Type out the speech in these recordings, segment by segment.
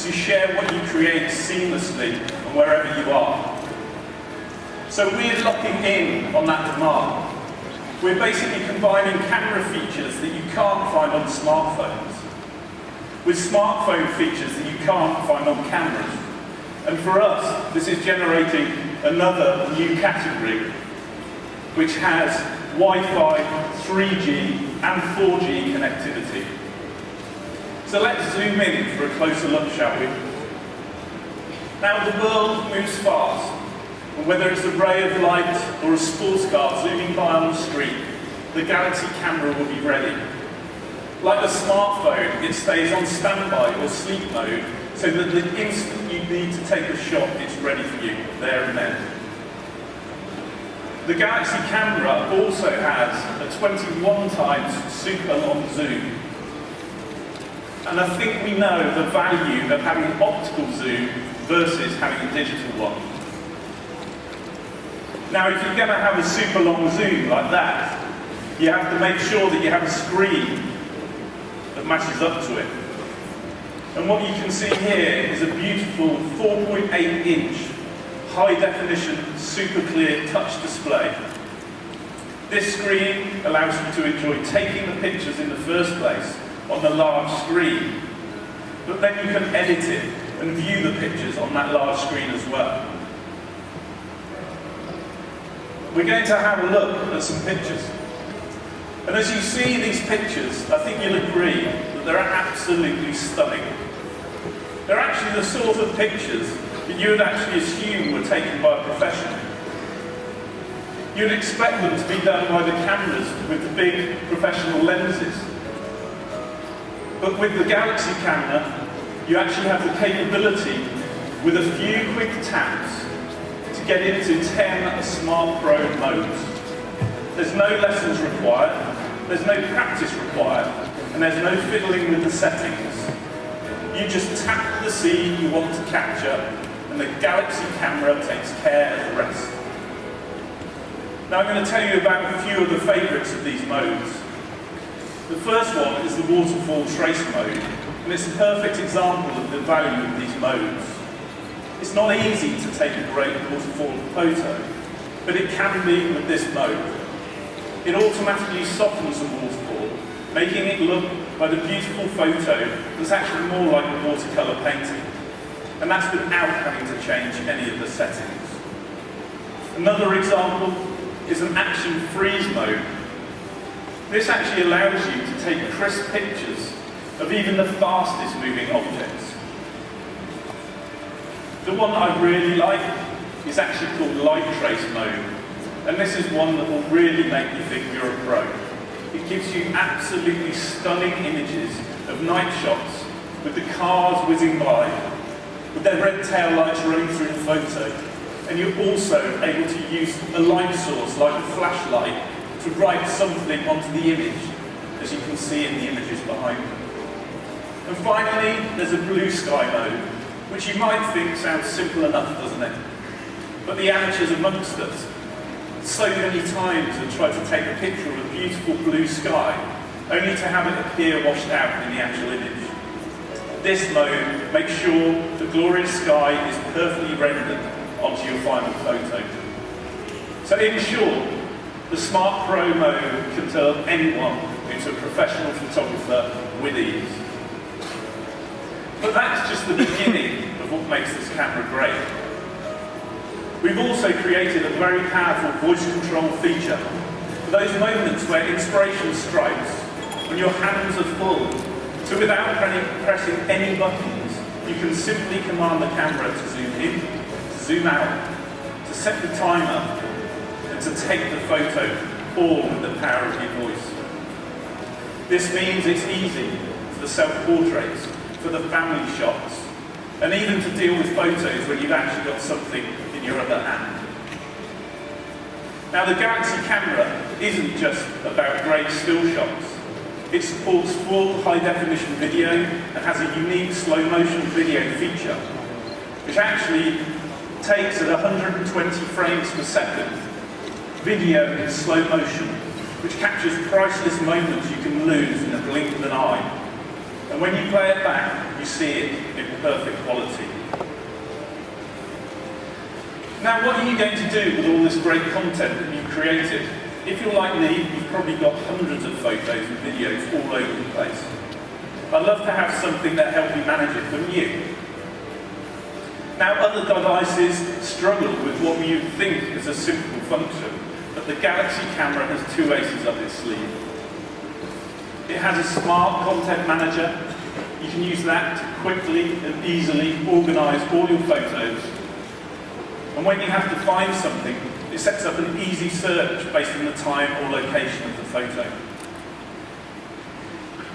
to share what you create seamlessly and wherever you are. So we're locking in on that demand. We're basically combining camera features that you can't find on smartphones with smartphone features that you can't find on cameras. And for us, this is generating another new category which has Wi-Fi, 3G and 4G connectivity. So let's zoom in for a closer look, shall we? Now the world moves fast, and whether it's a ray of light or a sports car zooming by on the street, the Galaxy camera will be ready. Like a smartphone, it stays on standby or sleep mode, so that the instant you need to take a shot, it's ready for you, there and then. The Galaxy camera also has a 21 times super long zoom. And I think we know the value of having an optical zoom versus having a digital one. Now, if you're going to have a super long zoom like that, you have to make sure that you have a screen that matches up to it. And what you can see here is a beautiful 4.8-inch high-definition, super clear touch display. This screen allows you to enjoy taking the pictures in the first place on the large screen, but then you can edit it and view the pictures on that large screen as well. We're going to have a look at some pictures. And as you see these pictures, I think you'll agree that they're absolutely stunning. They're actually the sort of pictures that you would actually assume were taken by a professional. You'd expect them to be done by the cameras with the big professional lenses. But with the Galaxy camera, you actually have the capability, with a few quick taps, to get into 10 Smart Pro modes. There's no lessons required, there's no practice required, and there's no fiddling with the settings. You just tap the scene you want to capture, and the Galaxy camera takes care of the rest. Now I'm going to tell you about a few of the favourites of these modes. The first one is the waterfall trace mode, and it's a perfect example of the value of these modes. It's not easy to take a great waterfall photo, but it can be with this mode. It automatically softens the waterfall, making it look like a beautiful photo that's actually more like a watercolour painting. And that's without having to change any of the settings. Another example is an action freeze mode. This actually allows you to take crisp pictures of even the fastest moving objects. The one that I really like is actually called light trace mode. And this is one that will really make you think you're a pro. It gives you absolutely stunning images of night shots with the cars whizzing by, with their red tail lights running through the photo. And you're also able to use a light source like a flashlight to write something onto the image, as you can see in the images behind me. And finally, there's a blue sky mode, which you might think sounds simple enough, doesn't it? But the amateurs amongst us so many times have tried to take a picture of a beautiful blue sky, only to have it appear washed out in the actual image. This mode makes sure the glorious sky is perfectly rendered onto your final photo. So in short, the Smart Pro mode can turn anyone into a professional photographer with ease. But that's just the beginning of what makes this camera great. We've also created a very powerful voice control feature for those moments where inspiration strikes, when your hands are full. So without pressing any buttons, you can simply command the camera to zoom in, to zoom out, to set the timer, and to take the photo, all with the power of your voice. This means it's easy for the self-portraits, for the family shots, and even to deal with photos when you've actually got something in your other hand. Now the Galaxy camera isn't just about great still shots. It supports full high-definition video and has a unique slow-motion video feature, which actually takes at 120 frames per second video in slow motion, which captures priceless moments you can lose in a blink of an eye. And when you play it back, you see it in perfect quality. Now, what are you going to do with all this great content that you've created? If you're like me, you've probably got hundreds of photos and videos all over the place. I'd love to have something that helped you manage it, wouldn't you? Now, other devices struggle with what you think is a simple function, but the Galaxy camera has two aces up its sleeve. It has a smart content manager. You can use that to quickly and easily organize all your photos. And when you have to find something, it sets up an easy search based on the time or location of the photo.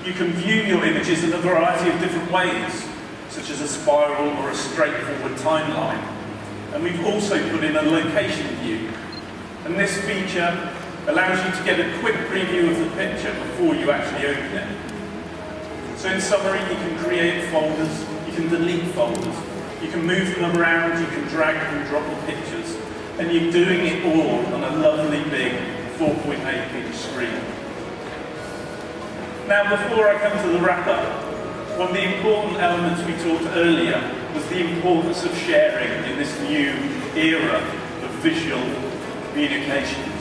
You can view your images in a variety of different ways, such as a spiral or a straightforward timeline. And we've also put in a location view. And this feature allows you to get a quick preview of the picture before you actually open it. So in summary, you can create folders, you can delete folders, you can move them around, you can drag and drop the pictures, and you're doing it all on a lovely big 4.8-inch screen. Now, before I come to the wrap-up, one of the important elements we talked earlier was the importance of sharing in this new era of visual communications.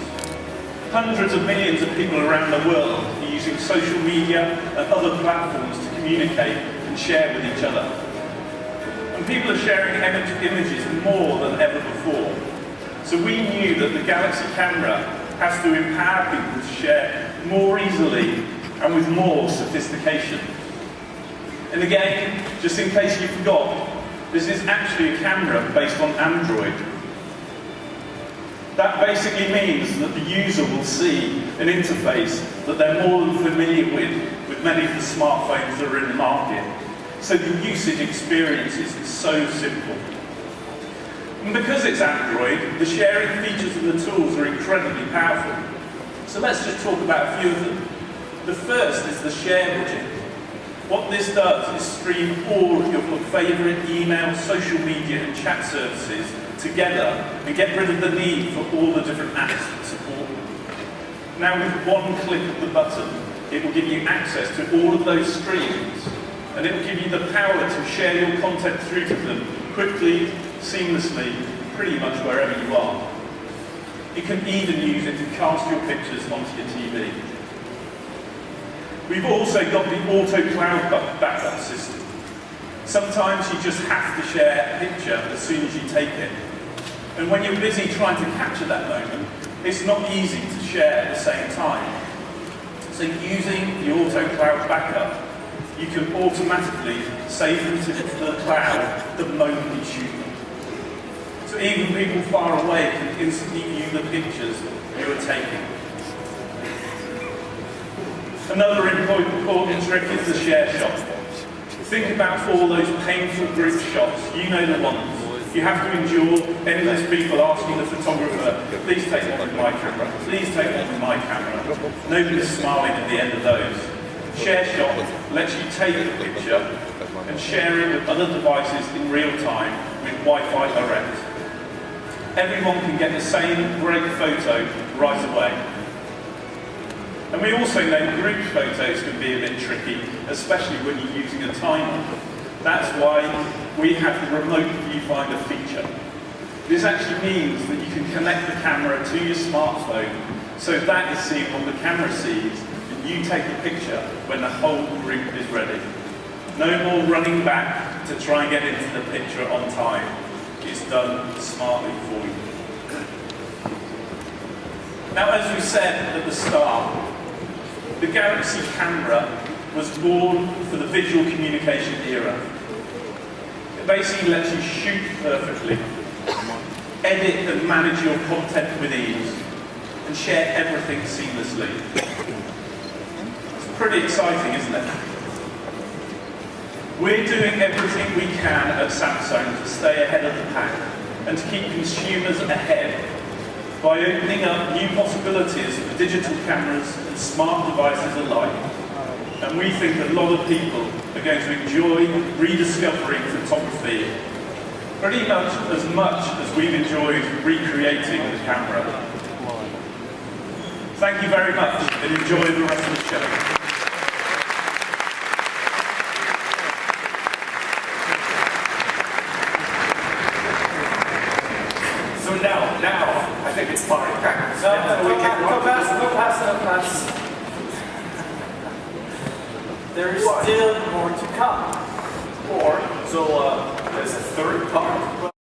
Hundreds of millions of people around the world are using social media and other platforms to communicate and share with each other. And people are sharing images more than ever before. So we knew that the Galaxy camera has to empower people to share more easily and with more sophistication. And again, just in case you forgot, this is actually a camera based on Android. That basically means that the user will see an interface that they're more than familiar with many of the smartphones that are in the market. So the usage experience is so simple. And because it's Android, the sharing features and the tools are incredibly powerful. So let's just talk about a few of them. The first is the share widget. What this does is stream all of your favourite email, social media and chat services together and get rid of the need for all the different apps that support them. Now with one click of the button, it will give you access to all of those streams, and it will give you the power to share your content through to them quickly, seamlessly, pretty much wherever you are. You can even use it to cast your pictures onto your TV. We've also got the auto cloud backup system. Sometimes you just have to share a picture as soon as you take it. And when you're busy trying to capture that moment, it's not easy to share at the same time. So using the auto cloud backup, you can automatically save them to the cloud the moment you shoot them. So even people far away can instantly view the pictures you are taking. Another important trick is the share shot. Think about all those painful group shots, you know the ones. You have to endure endless people asking the photographer, please take one with my camera, please take one with my camera. Nobody's smiling at the end of those. Share shot lets you take the picture and share it with other devices in real time with Wi-Fi direct. Everyone can get the same great photo right away. And we also know group photos can be a bit tricky, especially when you're using a timer. That's why we have the remote viewfinder feature. This actually means that you can connect the camera to your smartphone, so that is seeing what the camera sees, and you take the picture when the whole group is ready. No more running back to try and get into the picture on time. It's done smartly for you. Now, as we said at the start, the Galaxy camera was born for the visual communication era. It basically lets you shoot perfectly, edit and manage your content with ease, and share everything seamlessly. It's pretty exciting, isn't it? We're doing everything we can at Samsung to stay ahead of the pack and to keep consumers ahead by opening up new possibilities for digital cameras and smart devices alike. And we think a lot of people are going to enjoy rediscovering photography pretty much as we've enjoyed recreating the camera. Thank you very much and enjoy the rest of the show. think it's fine. No pass. There is still more to come. So there's a third part.